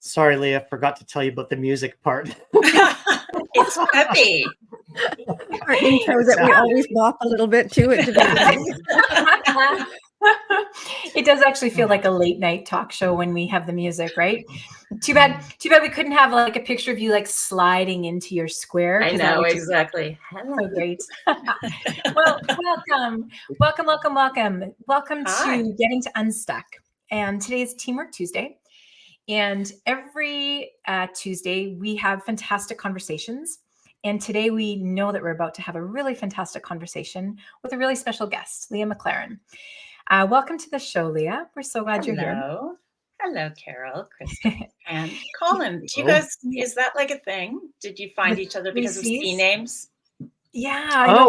Sorry, Leah, forgot to tell you about the music part. It's peppy. Our intro that we always bop a little bit to it. It does actually feel like a late night talk show when we have the music, right? Too bad we couldn't have like a picture of you like sliding into your square. I know, exactly. So great. Well, welcome to Getting to Unstuck. And today is Teamwork Tuesday. And every Tuesday we have fantastic conversations. And today we know that we're about to have a really fantastic conversation with a really special guest, Leah McLaren. Welcome to the show, Leah. We're so glad you're here. Hello, Carol, Kristen, and Colin. Do you guys, is that like a thing? Did you find each other because of C names? Yeah.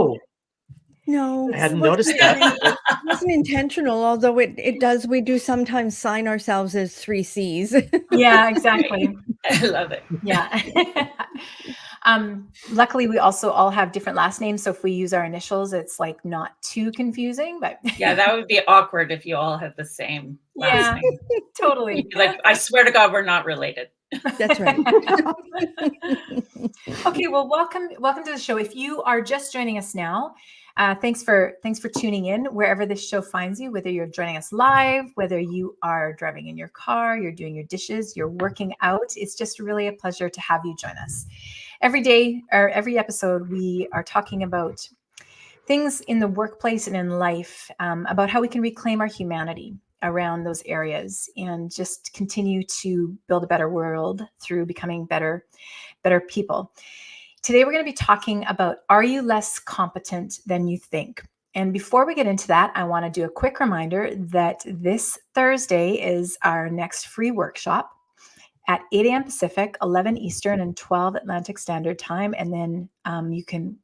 No, I hadn't noticed that. It wasn't intentional, although it does. We do sometimes sign ourselves as 3 C's. Yeah, exactly. I love it. Yeah. Luckily, we also all have different last names. So if we use our initials, it's like not too confusing. But yeah, that would be awkward if you all had the same last name. Totally. Like, I swear to God, we're not related. That's right. Okay, well, welcome to the show. If you are just joining us now, thanks for tuning in wherever this show finds you, whether you're joining us live, whether you are driving in your car, you're doing your dishes, you're working out. It's just really a pleasure to have you join us. Every day or every episode, we are talking about things in the workplace and in life, about how we can reclaim our humanity around those areas and just continue to build a better world through becoming better people. Today, we're going to be talking about, are you less competent than you think? And before we get into that, I want to do a quick reminder that this Thursday is our next free workshop at 8 a.m. Pacific, 11 Eastern, and 12 Atlantic Standard Time. And then you can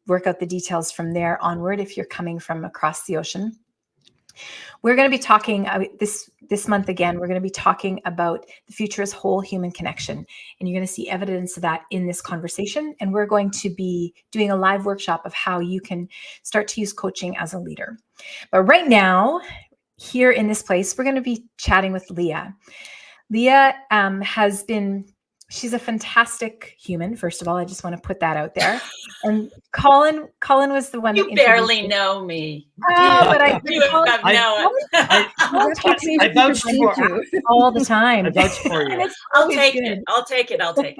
work out the details from there onward if you're coming from across the ocean. We're going to be talking this month again. We're going to be talking about the future as whole human connection, and you're going to see evidence of that in this conversation. And we're going to be doing a live workshop of how you can start to use coaching as a leader. But right now, here in this place, we're going to be chatting with Leah. Leah she's a fantastic human. First of all, I just want to put that out there. And Colin was the one. You barely know me. But I vouch for you all the time. I vouch for you. I'll take it.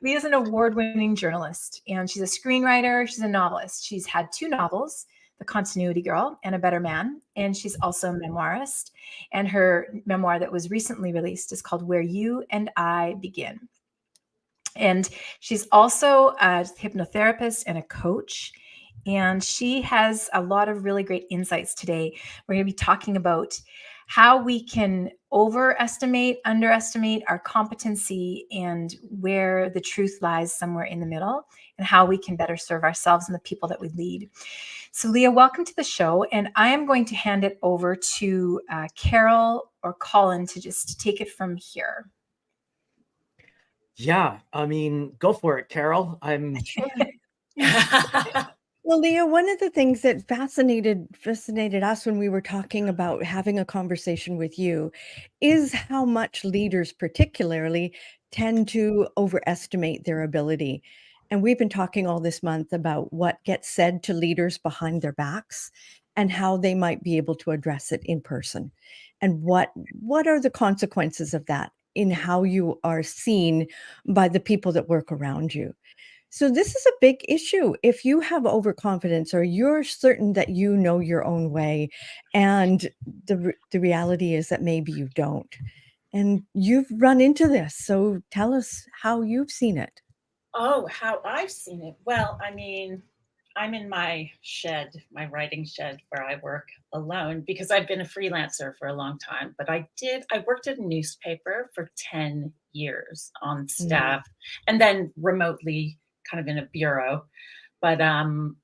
Leah's an award-winning journalist, and she's a screenwriter. She's a novelist. She's had 2 novels, The Continuity Girl and A Better Man. And she's also a memoirist. And her memoir that was recently released is called Where You and I Begin. And she's also a hypnotherapist and a coach. And she has a lot of really great insights today. We're going to be talking about how we can underestimate our competency and where the truth lies somewhere in the middle, and how we can better serve ourselves and the people that we lead. So Leah, welcome to the show. And I am going to hand it over to Carol or Colin to just take it from here. Yeah, I mean, go for it, Carol. Well, Leah, one of the things that fascinated us when we were talking about having a conversation with you is how much leaders particularly tend to overestimate their ability. And we've been talking all this month about what gets said to leaders behind their backs and how they might be able to address it in person. And what are the consequences of that in how you are seen by the people that work around you. So this is a big issue. If you have overconfidence or you're certain that you know your own way, and the reality is that maybe you don't, and you've run into this. So tell us how you've seen it. Oh, how I've seen it. Well, I mean, I'm in my shed, my writing shed where I work alone because I've been a freelancer for a long time. But I worked at a newspaper for 10 years on staff and then remotely kind of in a bureau. But, and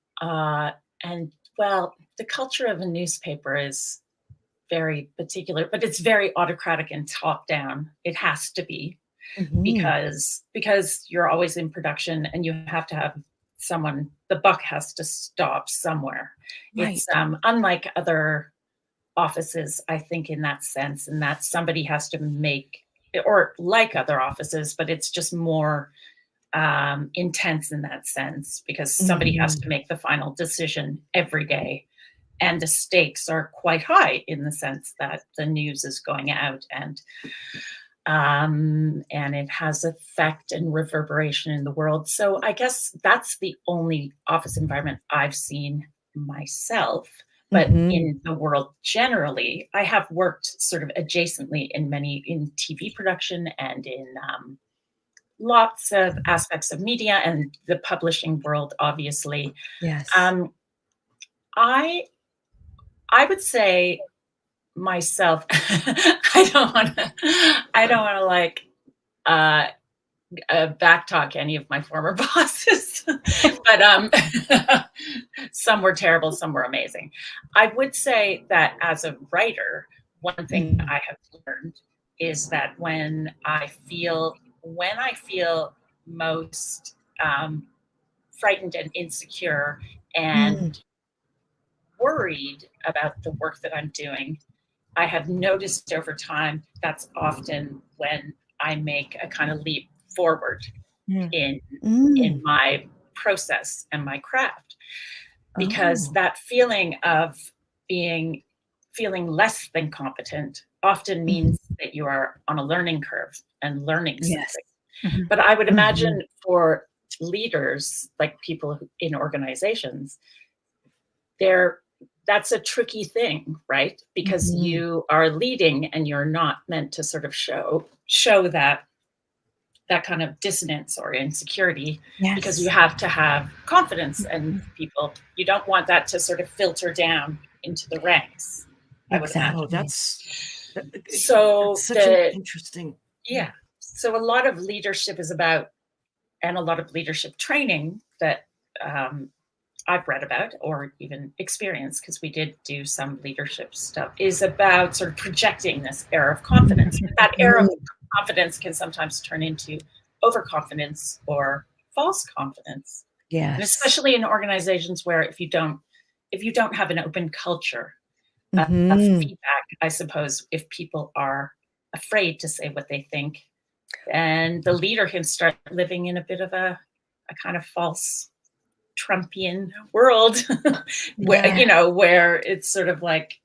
well, the culture of a newspaper is very particular, but it's very autocratic and top down. It has to be because you're always in production and you have to have someone, the buck has to stop somewhere. Right. It's unlike other offices, I think, in that sense, and that somebody has to make, or like other offices, but it's just more intense in that sense, because somebody has to make the final decision every day. And the stakes are quite high in the sense that the news is going out, and it has effect and reverberation in the world. So I guess that's the only office environment I've seen myself. But in the world generally, I have worked sort of adjacently in TV production and in lots of aspects of media and the publishing world, obviously. Yes. I would say myself, I don't want to like backtalk any of my former bosses, but some were terrible, some were amazing. I would say that as a writer, one thing I have learned is that when I feel most frightened and insecure and worried about the work that I'm doing, I have noticed over time that's often when I make a kind of leap forward in my process and my craft, because that feeling of feeling less than competent often means that you are on a learning curve and learning something. But I would imagine for leaders, like people in organizations, that's a tricky thing, right? Because you are leading and you're not meant to sort of show that kind of dissonance or insecurity, because you have to have confidence, and you don't want that to sort of filter down into the ranks. Oh, so such an interesting. Yeah. So a lot of leadership is about, and a lot of leadership training that I've read about or even experienced, because we did do some leadership stuff, is about sort of projecting this air of confidence. That air of confidence can sometimes turn into overconfidence or false confidence. Yeah. And especially in organizations where if you don't have an open culture of feedback, I suppose, if people are afraid to say what they think, and the leader can start living in a bit of a kind of false Trumpian world, where it's sort of like,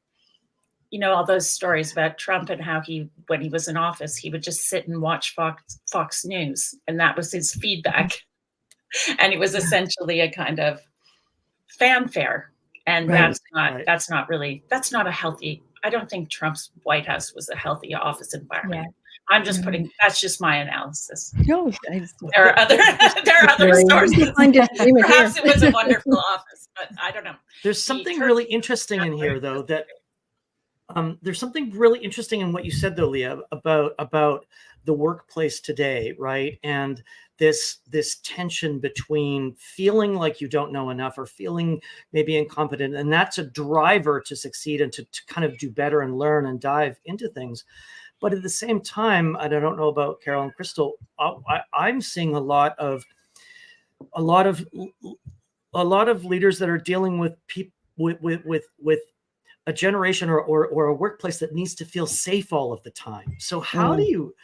all those stories about Trump and how when he was in office, he would just sit and watch Fox News, and that was his feedback. And it was essentially a kind of fanfare. And that's not a healthy, I don't think Trump's White House was a healthy office environment. Yeah. I'm just that's just my analysis. No, there are other sources. Perhaps it was a wonderful office, but I don't know. There's something really interesting in here, though, that there's something really interesting in what you said, though, Leah, about the workplace today, right? And this tension between feeling like you don't know enough or feeling maybe incompetent, and that's a driver to succeed and to kind of do better and learn and dive into things. But at the same time, and I don't know about Carol and Crystal, I'm seeing a lot of leaders that are dealing with people with a generation or a workplace that needs to feel safe all of the time. So how do you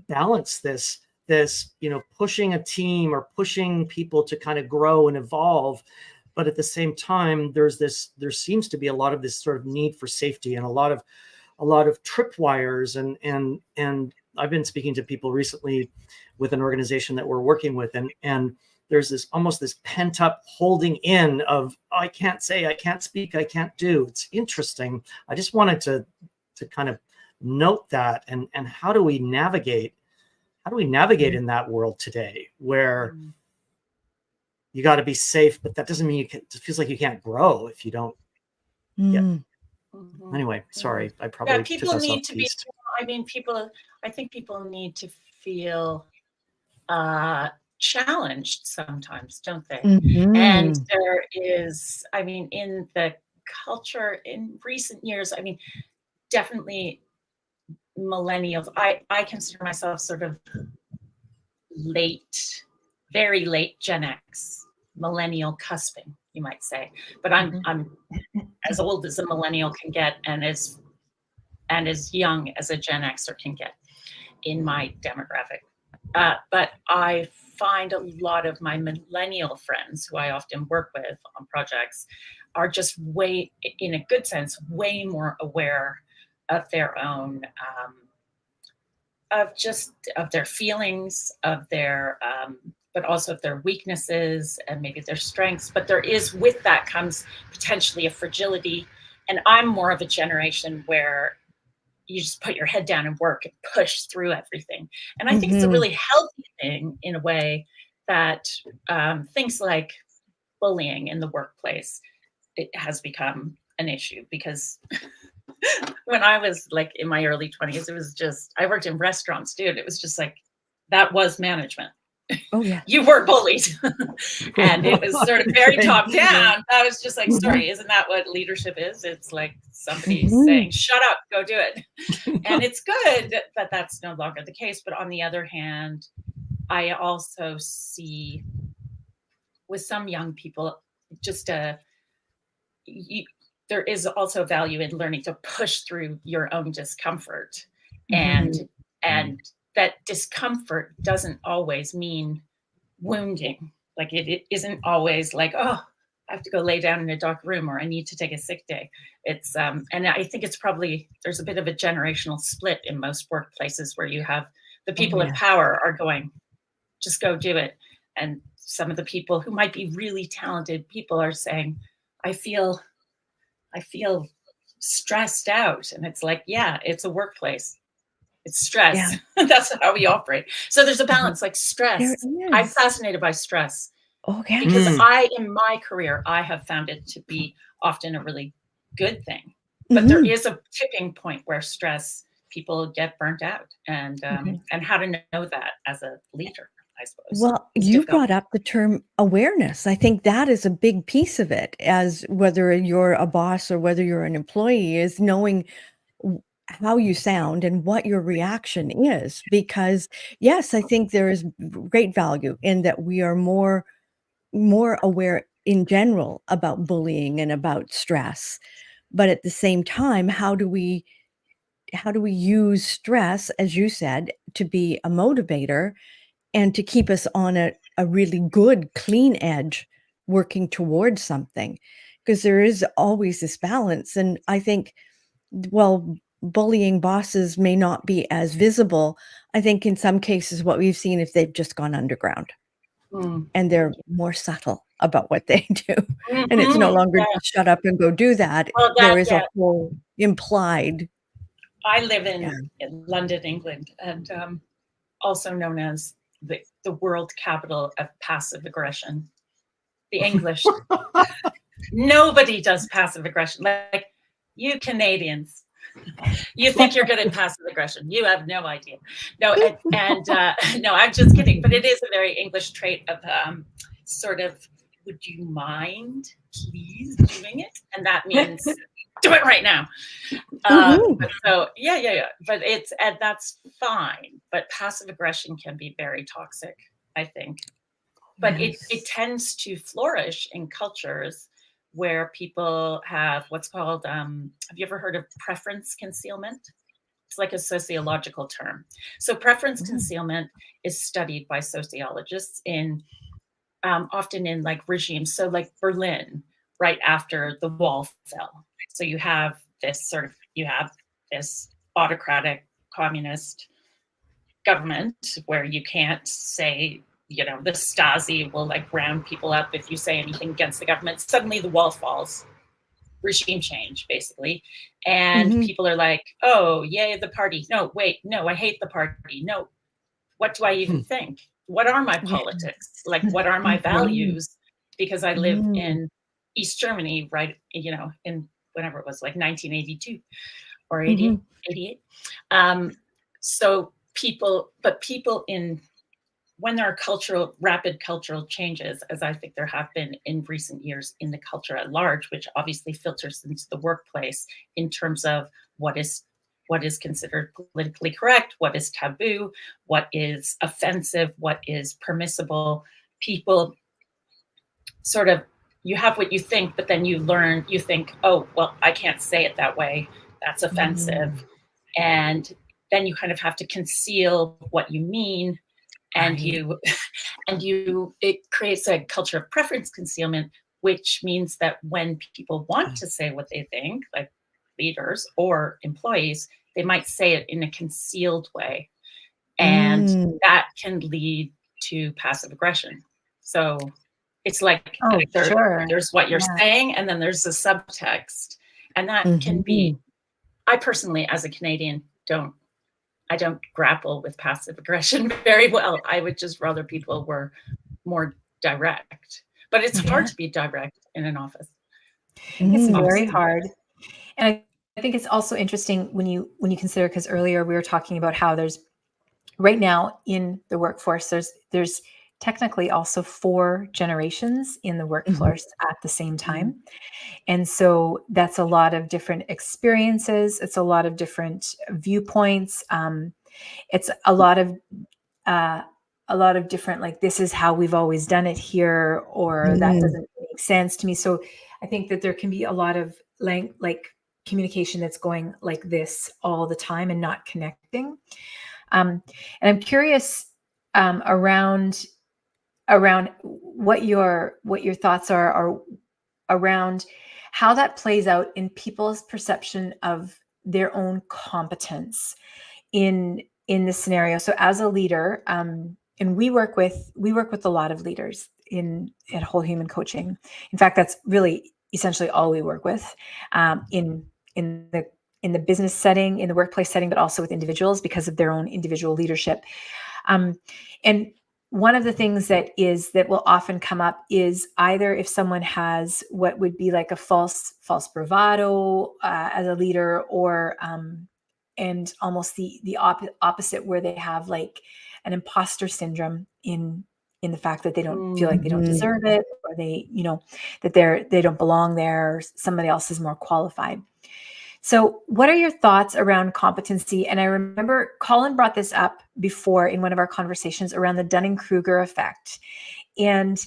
balance this, pushing a team or pushing people to kind of grow and evolve, but at the same time, there seems to be a lot of this sort of need for safety and a lot of tripwires. And I've been speaking to people recently with an organization that we're working with, and there's this pent up holding in of, I can't say, I can't speak, I can't do. It's interesting. I just wanted to kind of note that, and how do we navigate in that world today where you got to be safe, but that doesn't mean it feels like you can't grow if you don't. Anyway, sorry, I probably people need to be. I think people need to feel challenged sometimes, don't they? And there is, in the culture in recent years, definitely millennials. I consider myself sort of very late Gen X. millennial cusping, you might say. But I'm as old as a millennial can get, and as young as a Gen Xer can get in my demographic. But I find a lot of my millennial friends who I often work with on projects are just way, in a good sense, way more aware of their own, of their feelings, of their, but also of their weaknesses and maybe their strengths. But there is, with that comes potentially a fragility. And I'm more of a generation where you just put your head down and work and push through everything. And I think it's a really healthy thing in a way that things like bullying in the workplace, it has become an issue, because when I was like in my early 20s, it was just, I worked in restaurants, dude. It was just like, that was management. Oh yeah. You were bullied. And it was sort of very top down. I was just like, sorry, isn't that what leadership is? It's like somebody saying, shut up, go do it. And it's good that that's no longer the case. But on the other hand, I also see with some young people, just there is also value in learning to push through your own discomfort. And that discomfort doesn't always mean wounding. Like it isn't always like, oh, I have to go lay down in a dark room, or I need to take a sick day. It's and I think it's probably, there's a bit of a generational split in most workplaces where you have the people in power are going, just go do it. And some of the people who might be really talented people are saying, I feel stressed out. And it's like, yeah, it's a workplace. It's stress. Yeah. That's how we operate. So there's a balance, like stress. I'm fascinated by stress. Okay. Because in my career, I have found it to be often a really good thing. But there is a tipping point where stress, people get burnt out, and how to know that as a leader, I suppose. Well, you brought up the term awareness. I think that is a big piece of it, as whether you're a boss or whether you're an employee, is knowing how you sound and what your reaction is. Because yes, I think there is great value in that we are more aware in general about bullying and about stress. But at the same time, how do we use stress, as you said, to be a motivator and to keep us on a really good, clean edge, working towards something? Because there is always this balance. And I think, well, bullying bosses may not be as visible. I think in some cases what we've seen is they've just gone underground and they're more subtle about what they do. And it's no longer just shut up and go do that. Well, there is a whole implied. I live in London, England, and also known as the world capital of passive aggression. The English. Nobody does passive aggression. Like you Canadians. You think you're good at passive aggression. You have no idea. No, and no, I'm just kidding. But it is a very English trait of sort of, would you mind, please, doing it? And that means do it right now. So yeah. But and that's fine. But passive aggression can be very toxic, I think. But it tends to flourish in cultures where people have what's called, have you ever heard of preference concealment? It's like a sociological term. So preference concealment is studied by sociologists in often in like regimes. So like Berlin, right after the wall fell. So you have this autocratic communist government where you can't say, you know, the Stasi will like round people up if you say anything against the government. Suddenly the wall falls, regime change, basically. And people are like, oh, yay, the party. No, wait, no, I hate the party. No, what do I even think? What are my politics? Like, what are my values? Because I live in East Germany, right, you know, in whenever it was like 1982 or 88. So people when there are rapid cultural changes, as I think there have been in recent years in the culture at large, which obviously filters into the workplace in terms of what is considered politically correct, what is taboo, what is offensive, what is permissible. People sort of, you have what you think, but then you think, oh, well, I can't say it that way. That's offensive. And then you kind of have to conceal what you mean. And it creates a culture of preference concealment, which means that when people want to say what they think, like leaders or employees, they might say it in a concealed way. And that can lead to passive aggression. So it's like, there's what you're saying, and then there's the subtext. And that can be, I personally, as a Canadian, I don't grapple with passive aggression very well. I would just rather people were more direct. But it's hard to be direct in an office. It's very hard. And I think it's also interesting when you consider, because earlier we were talking about how there's right now in the workforce, there's technically also 4 generations in the workforce at the same time. And so that's a lot of different experiences. It's a lot of different viewpoints. It's a lot of different, like, this is how we've always done it here, or that doesn't make sense to me. So I think that there can be a lot of like communication that's going like this all the time and not connecting. And I'm curious around what your thoughts are around how that plays out in people's perception of their own competence in this scenario. So as a leader, and we work with a lot of leaders at Whole Human Coaching. In fact, that's really essentially all we work with in the business setting, in the workplace setting, but also with individuals because of their own individual leadership. And one of the things that will often come up is either if someone has what would be like a false bravado as a leader, or and almost the opposite, where they have like an imposter syndrome in the fact that they don't feel like they don't deserve it, or that they don't belong there, or somebody else is more qualified. So what are your thoughts around competency? And I remember Colin brought this up before in one of our conversations around the Dunning-Kruger effect. And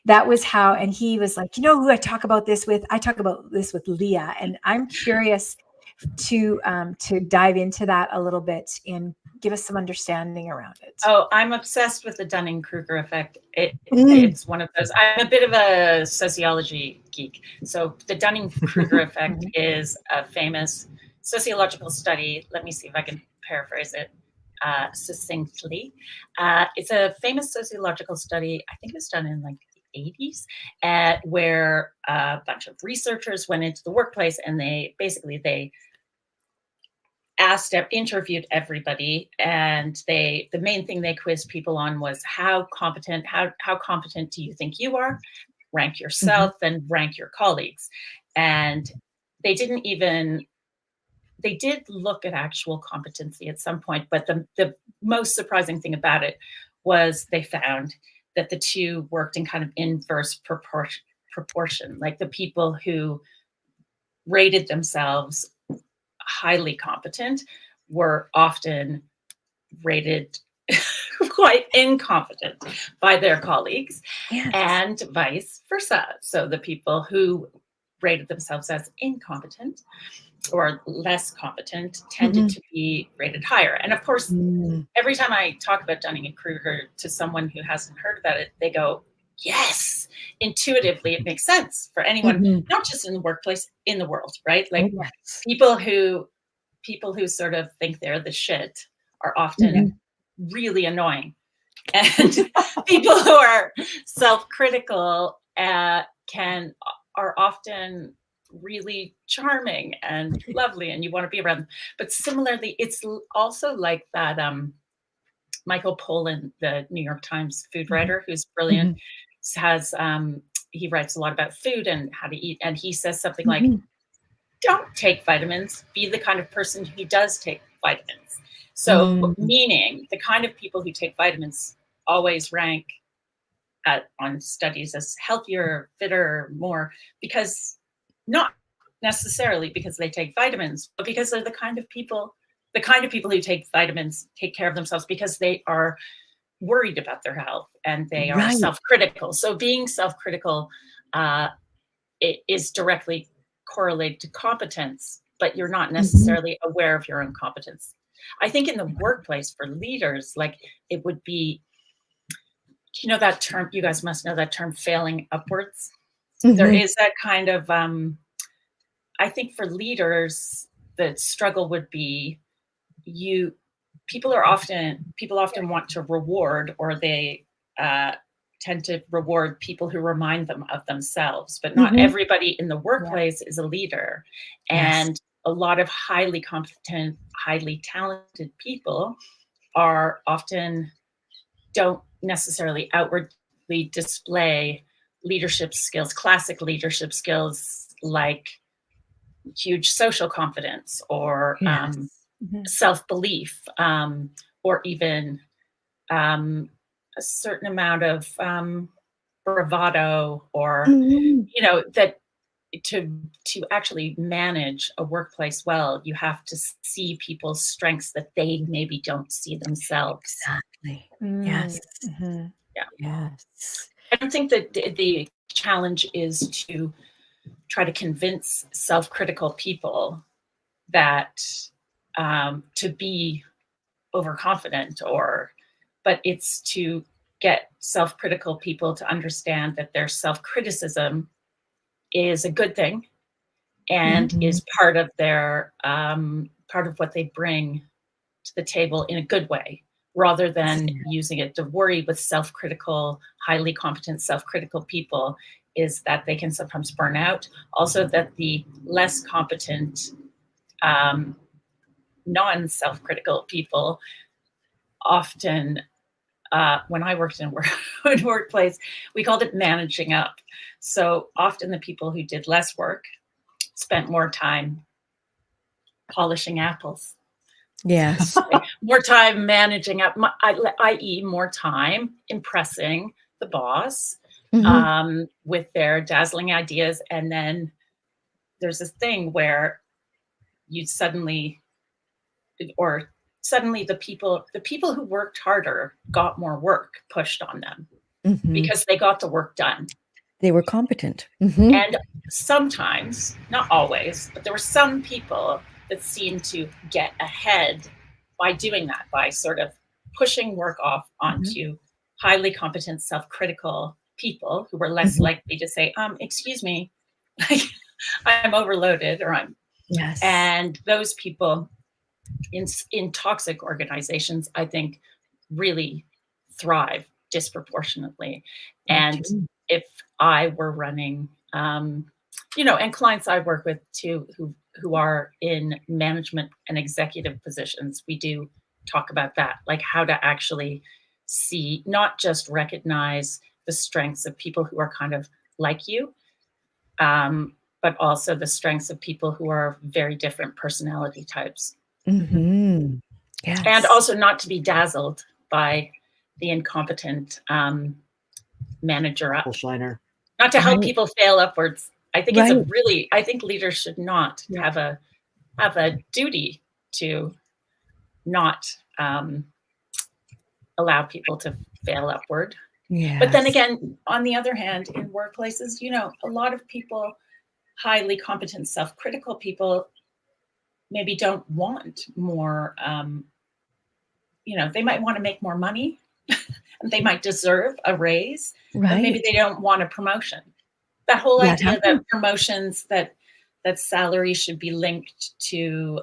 that was how, and he was like, who I talk about this with? I talk about this with Leah. And I'm curious to dive into that a little bit and give us some understanding around it. Oh, I'm obsessed with the Dunning-Kruger effect. It's one of those. I'm a bit of a sociology geek. So the Dunning-Kruger effect is a famous sociological study. Let me see if I can paraphrase it succinctly. It's a famous sociological study. I think it was done in like the 80s, where a bunch of researchers went into the workplace, and they interviewed everybody, and the main thing they quizzed people on was how competent do you think you are? Rank yourself, then rank your colleagues. And they did look at actual competency at some point, but the most surprising thing about it was they found that the two worked in kind of inverse proportion. Like the people who rated themselves highly competent were often rated quite incompetent by their colleagues, and vice versa. So the people who rated themselves as incompetent or less competent tended to be rated higher. And of course, every time I talk about Dunning-Kruger to someone who hasn't heard about it, they go, yes, intuitively it makes sense for anyone, not just in the workplace, in the world, right? Like people who sort of think they're the shit are often really annoying. And people who are self-critical are often really charming and lovely, and you want to be around them. But similarly, it's also like that Michael Pollan, the New York Times food writer, who's brilliant, he writes a lot about food and how to eat, and he says something like, don't take vitamins, be the kind of person who does take vitamins. So meaning the kind of people who take vitamins always rank on studies as healthier, fitter, more, because not necessarily because they take vitamins, but because they're the kind of people who take vitamins take care of themselves because they are worried about their health and they are Right. self-critical. So being self-critical it is directly correlated to competence, but you're not necessarily aware of your own competence. I think in the workplace for leaders, like it would be, you know, that term, you guys must know that term, failing upwards. There is that kind of, I think for leaders, the struggle would be people often want to reward, or they tend to reward people who remind them of themselves, but not everybody in the workplace is a leader. And a lot of highly competent, highly talented people are often don't necessarily outwardly display leadership skills, classic leadership skills like huge social confidence or self-belief, or even a certain amount of bravado, or you know, that to actually manage a workplace well, you have to see people's strengths that they maybe don't see themselves. Exactly. Yes. Yeah. Yes. I don't think that the challenge is to try to convince self-critical people that to be overconfident, but it's to get self-critical people to understand that their self-criticism is a good thing and is part of their part of what they bring to the table in a good way, rather than using it to worry with self-critical, highly competent self-critical people, is that they can sometimes burn out. Also that the less competent non-self-critical people often, when I worked in a workplace, we called it managing up. So often the people who did less work spent more time polishing apples. Yes. More time managing up, i.e. more time impressing the boss with their dazzling ideas. And then there's this thing where you suddenly the people who worked harder got more work pushed on them because they got the work done. They were competent. And sometimes, not always, but there were some people that seemed to get ahead by doing that, by sort of pushing work off onto highly competent, self-critical people who were less likely to say, excuse me, I'm overloaded, or I'm. Yes. And those people in toxic organizations, I think, really thrive disproportionately. And if I were running, you know, and clients I work with too, who are in management and executive positions, we do talk about that, like how to actually see, not just recognize the strengths of people who are kind of like you, but also the strengths of people who are very different personality types. Yes. And also not to be dazzled by the incompetent manager up. Shiner. Not to help people fail upwards. I think it's I think leaders should not have a duty to not allow people to fail upward. Yes. But then again, on the other hand, in workplaces, you know, a lot of people, highly competent, self-critical people, maybe don't want more, you know, they might want to make more money and they might deserve a raise, but maybe they don't want a promotion. That whole idea that promotions, that salary should be linked to,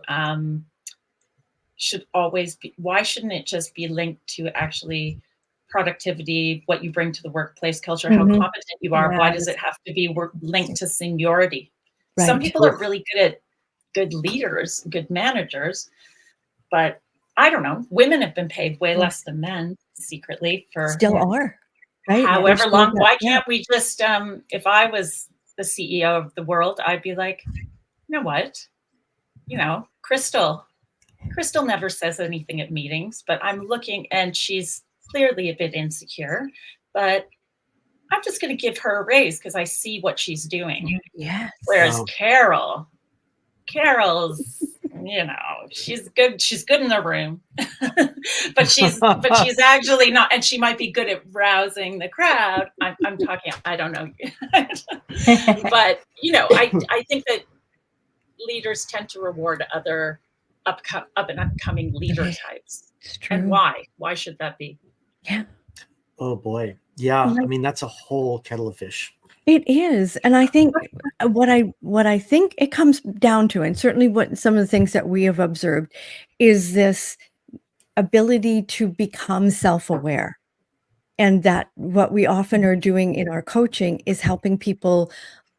should always be, why shouldn't it just be linked to actually productivity, what you bring to the workplace culture, how competent you are? Why does it have to be linked to seniority? Some people are really good leaders, good managers, but I don't know. Women have been paid way less than men secretly for still are, right? However long. Why can't we just, if I was the CEO of the world, I'd be like, you know what? You know, Crystal never says anything at meetings, but I'm looking, and she's clearly a bit insecure, but I'm just going to give her a raise because I see what she's doing. Yes. Whereas Carol's, you know, she's good. She's good in the room, but she's actually not. And she might be good at rousing the crowd. I'm talking. I don't know, but I think that leaders tend to reward other up and upcoming leader types. It's true. And why? Why should that be? Yeah. Oh boy. Yeah. I mean, that's a whole kettle of fish. It is. And I think what I think it comes down to, and certainly what some of the things that we have observed, is this ability to become self-aware. And that what we often are doing in our coaching is helping people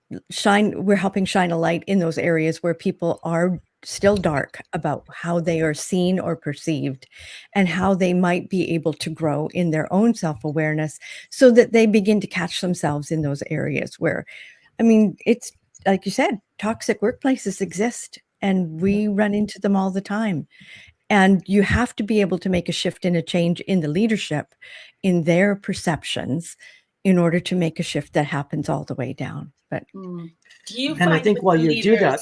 we're helping shine a light in those areas where people are still dark about how they are seen or perceived, and how they might be able to grow in their own self-awareness so that they begin to catch themselves in those areas where, I mean, it's like you said, toxic workplaces exist and we run into them all the time. And you have to be able to make a shift and a change in the leadership, in their perceptions, in order to make a shift that happens all the way down. But do you and I think while you do that,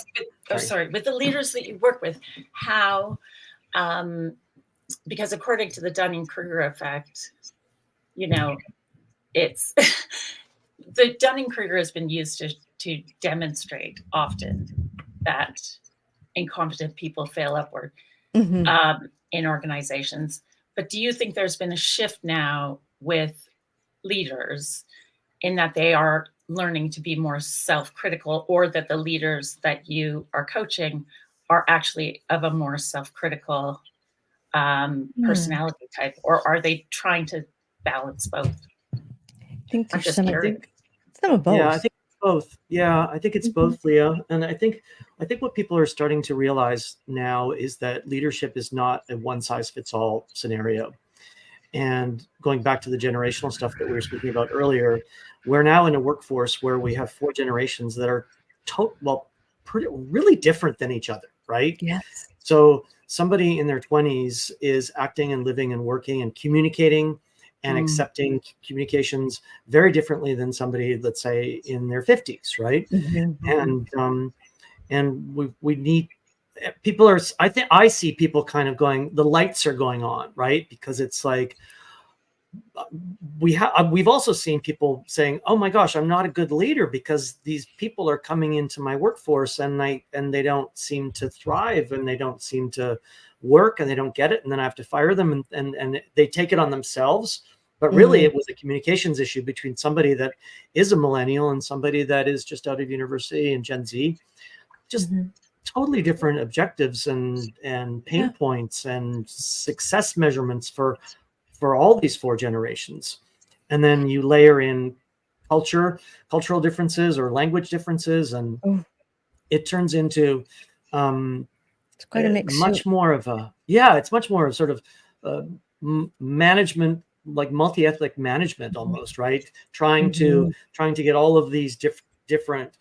with the leaders that you work with, how, because according to the Dunning-Kruger effect, it's the Dunning-Kruger has been used to demonstrate often that incompetent people fail upward in organizations. But do you think there's been a shift now with leaders in that they are learning to be more self-critical, or that the leaders that you are coaching are actually of a more self-critical personality type, or are they trying to balance both? I think there's just some of both. Yeah, I think it's both. Yeah, I think it's both, Leah. And I think what people are starting to realize now is that leadership is not a one-size-fits-all scenario. And going back to the generational stuff that we were speaking about earlier, we're now in a workforce where we have 4 generations that are really different than each other, right? Yes. So somebody in their 20s is acting and living and working and communicating and accepting communications very differently than somebody, let's say, in their 50s, right? And we need people are, I see people kind of going, the lights are going on, right? Because it's like, we've also seen people saying, oh my gosh, I'm not a good leader because these people are coming into my workforce and they don't seem to thrive, and they don't seem to work, and they don't get it. And then I have to fire them, and they take it on themselves. But really it was a communications issue between somebody that is a millennial and somebody that is just out of university and Gen Z, just totally different objectives and pain points and success measurements for all these 4 generations. And then you layer in cultural differences or language differences, and it turns into it's quite a mix. Much more of it's much more of sort of management, like multi-ethnic management almost, right? Trying to get all of these different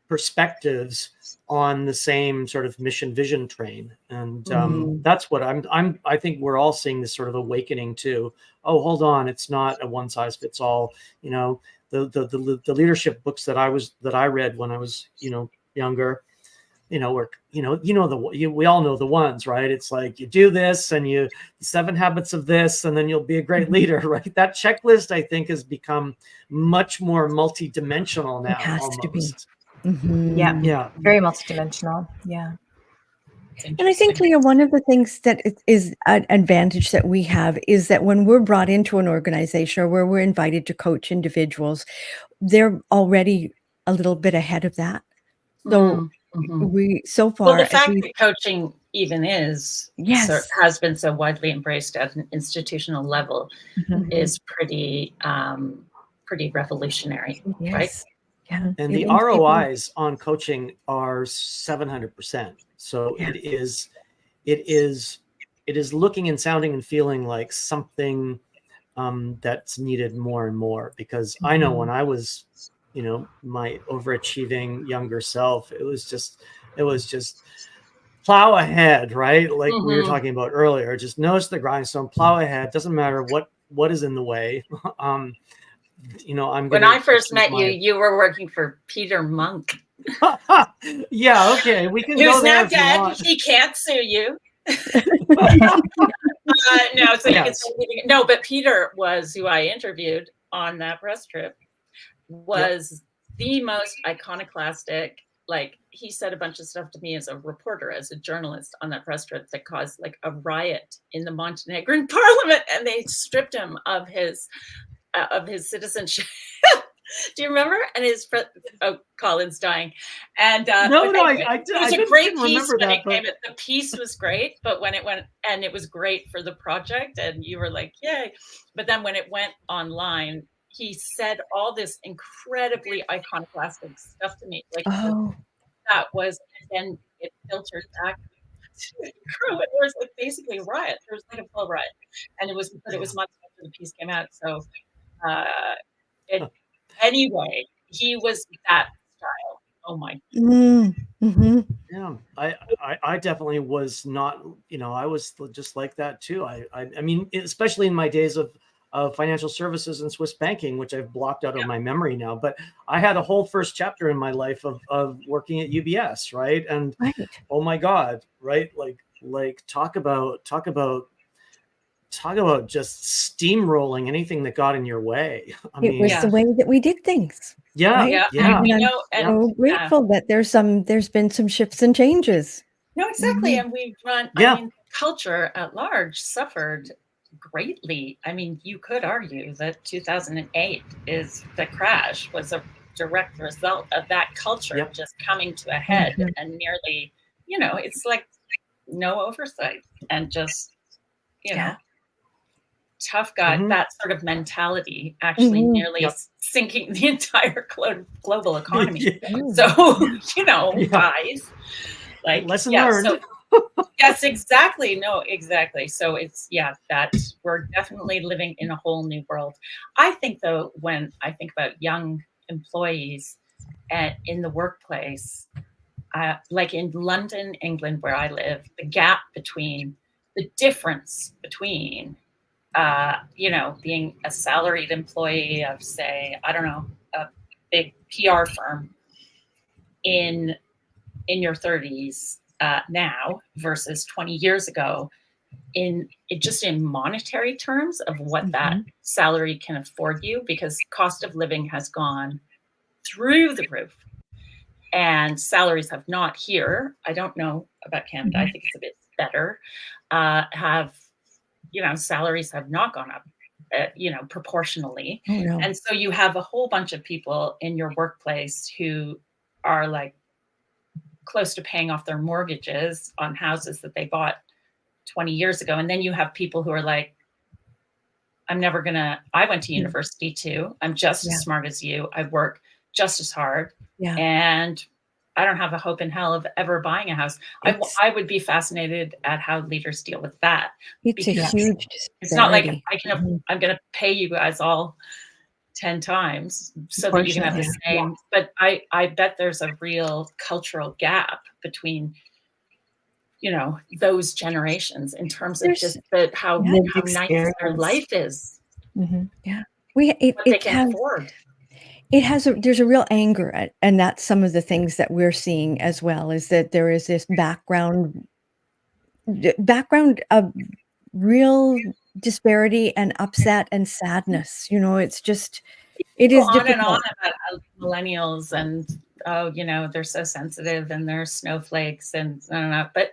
perspectives on the same sort of mission vision train. And that's what I think we're all seeing this sort of awakening to, oh, hold on, it's not a one size fits all. The leadership books that I read when I was, younger, we all know the ones, right? It's like, you do this and you 7 habits of this, and then you'll be a great leader, right? That checklist, I think, has become much more multidimensional now. It has almost. to be. Yeah. Very multidimensional. Yeah. And I think, Leah, one of the things that is an advantage that we have is that when we're brought into an organization or where we're invited to coach individuals, they're already a little bit ahead of that. So the fact that coaching even has been so widely embraced at an institutional level is pretty revolutionary, right? Yeah. And the ROIs on coaching are 700%. So it is looking and sounding and feeling like something that's needed more and more, because I know when I was, my overachieving younger self, it was just plow ahead, right? Like we were talking about earlier, just nose to the grindstone, plow ahead. Doesn't matter what is in the way. When I first met you, you were working for Peter Monk. Yeah, okay, we can Who's go there now if you dead. want. He can't sue you. No, so you can Yes. say anything. No, but Peter was who I interviewed on that press trip, was the most iconoclastic. Like, he said a bunch of stuff to me as a reporter, as a journalist on that press trip, that caused like a riot in the Montenegrin parliament, and they stripped him of his citizenship. Do you remember? And his Colin's dying, and No, but no, anyway, I it was a didn't great piece remember when that, it but came. The piece was great, but when it went, and it was great for the project, and you were like, yay! But then when it went online, he said all this incredibly iconoclastic stuff to me, like Oh, that was, and then it filtered back to the crew, and there was like basically a riot. There was like a full riot, and it was, but it was months after the piece came out, so. Uh, it Anyway, he was that style. Oh my. mhm. yeah, I definitely was not, I was just like that too. I mean, especially in my days of financial services and Swiss banking, which I've blocked out of my memory now. But I had a whole first chapter in my life of working at UBS, right? And Right. oh my God, right? Like talk about just steamrolling anything that got in your way. I It was mean, the way that we did things, yeah, right? Yeah, yeah, we And I'm know, and so grateful that there's been some shifts and changes. no, exactly. Mhm. And we've run. I yeah, mean, culture at large suffered greatly. I mean, you could argue that 2008 is the crash was a direct result of that culture yep, just coming to a head Mhm. and nearly, it's like no oversight and just, you Yeah. know, tough guy, hmm that sort of mentality actually Mhm. nearly yep, sinking the entire global economy. yeah, Mm. So, Yeah. yeah. guys, like, Lesson yeah, learned. so yes, exactly. No, exactly. So it's, yeah, that we're definitely living in a whole new world. I think, though, when I think about young employees in the workplace, like in London, England, where I live, the difference between being a salaried employee of, say, I don't know, a big PR firm in your 30s now versus 20 years ago, just in monetary terms of what that Mhm. salary can afford you, because cost of living has gone through the roof and salaries have not here. I don't know about Canada. I Mhm. think it's a bit better. Salaries have not gone up, proportionally. Oh, no. And so you have a whole bunch of people in your workplace who are like close to paying off their mortgages on houses that they bought 20 years ago. And then you have people who are like, I went to Yeah. university too. I'm just Yeah. as smart as you. I work just as hard. Yeah. And I don't have a hope in hell of ever buying a house. It's I would be fascinated at how leaders deal with that, it's a because huge it's not like disparity. I'm going to pay you guys all 10 times so that you can have the Unfortunately. same. But I bet there's a real cultural gap between, those generations in terms of There's just how lived nice their experience. life is, Mhm. Yeah. It what they it can has afford. there's a real anger and that's some of the things that we're seeing as well, is that there is this background of real disparity and upset and sadness. It Go is on and on difficult. about millennials and, they're so sensitive and they're snowflakes and I don't know. But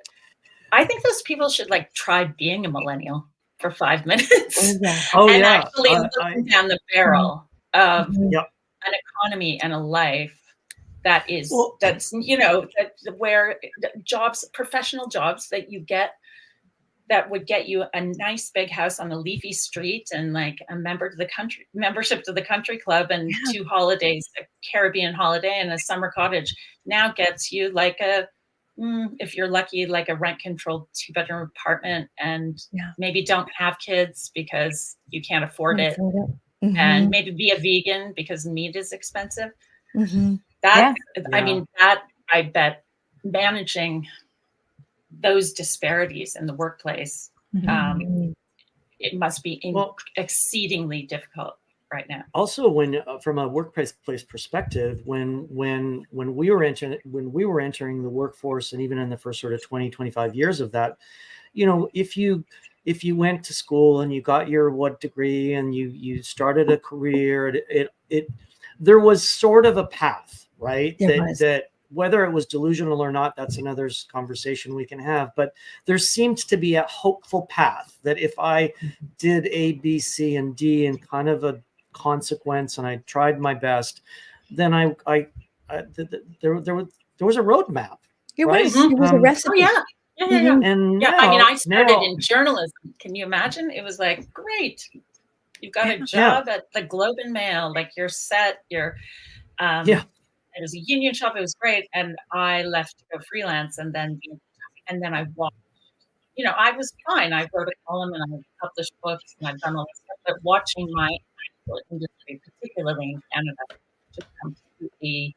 I think those people should like try being a millennial for 5 minutes Oh, yeah. Oh and yeah, actually I looking down the Mhm. barrel of Mhm. yep. an economy and a life Well, that's where professional jobs that you get, that would get you a nice big house on a leafy street and like a membership to the country club and Yeah. 2 holidays, a Caribbean holiday and a summer cottage, now gets you like if you're lucky, like a rent controlled 2-bedroom apartment, and Yeah. maybe don't have kids because you can't afford Can't it, afford it. and Mhm. maybe be a vegan because meat is expensive. Mhm. That, Yeah. I yeah. mean, that I bet managing those disparities in the workplace, Mhm. um, Mhm. it must be Well, exceedingly difficult. right now. Also, when from a workplace perspective, when we were entering the workforce, and even in the first sort of 20-25 years of that, if you went to school and you got your what degree and you started a career, there was sort of a path, right? That whether it was delusional or not, that's another conversation we can have. But there seemed to be a hopeful path that if I did A, B, C, and D in kind of a consequence, and I tried my best, then there was a roadmap. It right? was. It was a recipe. Oh yeah. And Yeah, now, I mean, I started in journalism. Can you imagine? It was like, great, you've got a job at the Globe and Mail, like you're set. You're It was a union shop. It was great, and I left to go freelance, and then I watched. I was fine. I wrote a column and I published books and I've done all this stuff. But watching my actual industry, particularly in Canada, just completely,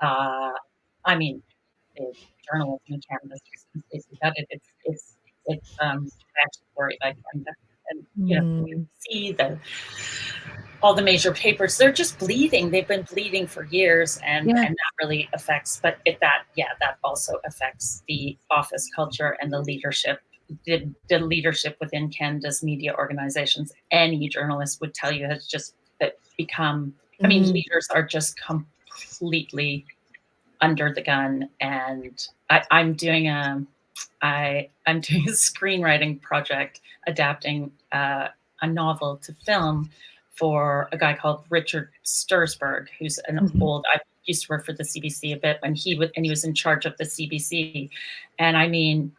I mean, the journalism in Canada is gutted. It's actually worried. And you see all the major papers, they're just bleeding. They've been bleeding for years, and that really affects. But that also affects the office culture and the leadership. The leadership within Canada's media organizations. Any journalist would tell you has just become. I mean, leaders are just completely under the gun. And I'm doing a screenwriting project, adapting a novel to film for a guy called Richard Stursberg, who's an old. I used to work for the CBC a bit when he was in charge of the CBC, and I mean,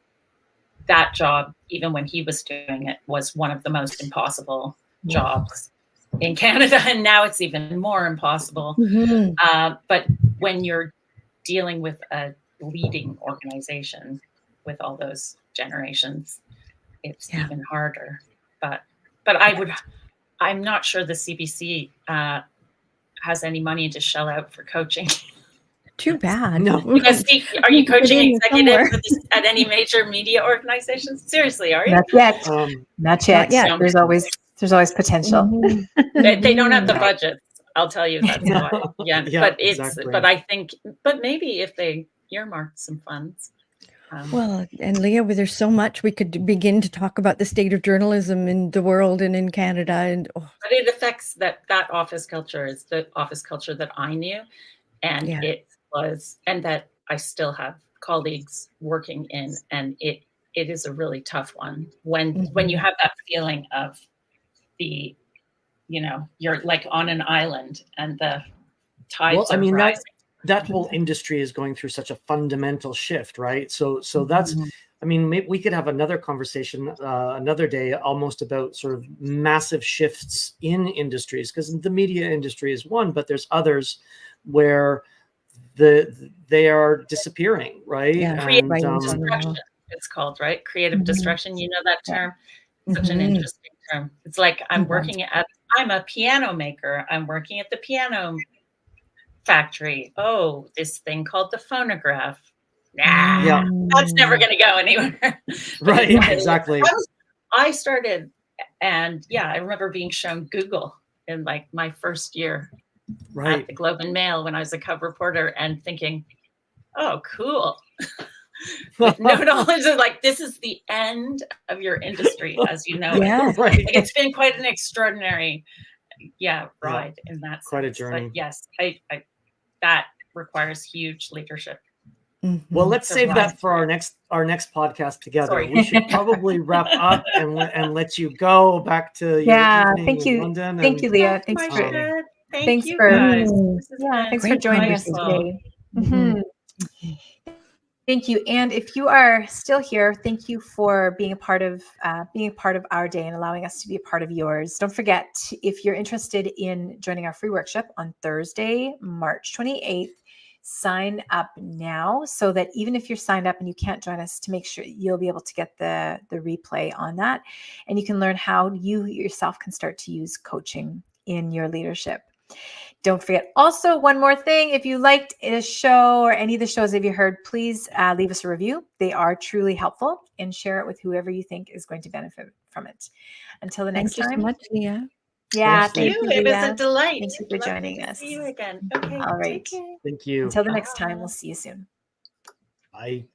that job, even when he was doing it, was one of the most impossible jobs in Canada, and now it's even more impossible. But when you're dealing with a leading organization with all those generations, it's even harder. But I'm not sure the CBC has any money to shell out for coaching. Too bad. No. Because are you coaching executives at any major media organizations? Seriously, are you? Not yet. Not yet. yet. There's always potential. They don't have the budgets. I'll tell you that's why. Yeah, but exactly. But I think, maybe if they earmarked some funds. Well, and Leah, there's so much we could begin to talk about the state of journalism in the world and in Canada, and but it affects that office culture is the office culture that I knew, and it was, and that I still have colleagues working in, and it is a really tough one when you have that feeling of the, you're like on an island and the tides are rising. That whole industry is going through such a fundamental shift, right? So that's, I mean, maybe we could have another conversation another day, almost about sort of massive shifts in industries, because the media industry is one, but there's others where they are disappearing, right? Creative destruction, it's called, right? Creative destruction. You know that term? Such an interesting term. It's like I'm a piano maker. I'm working at the piano factory. Oh, this thing called the phonograph. That's never going to go anywhere. Right, exactly. I started, and I remember being shown Google in like my first year at the Globe and Mail when I was a cub reporter, and thinking, oh, cool. With no knowledge of like, this is the end of your industry as you know it. Right. Like, it's been quite an extraordinary ride in that sense. Quite a journey. But yes, I that requires huge leadership. Well, let's save that for our next podcast together. Sorry. We should probably wrap up and let you go back to your thank you. London. Thank you, Leah. Thanks for joining us today. Thank you. And if you are still here, thank you for being a part of our day and allowing us to be a part of yours. Don't forget, if you're interested in joining our free workshop on Thursday, March 28th, sign up now, so that even if you're signed up and you can't join us, to make sure you'll be able to get the replay on that, and you can learn how you yourself can start to use coaching in your leadership. Don't forget also one more thing. If you liked a show or any of the shows that you heard, please leave us a review. They are truly helpful, and share it with whoever you think is going to benefit from it. Until the next time. Thank you so much, Leah. Yeah, Thank thank you. you, It was a Leah. delight. Thank you for Lovely joining to us. see you again. Okay. All right. Take care. Thank you. Until the next time, Bye. we'll see you soon. Bye.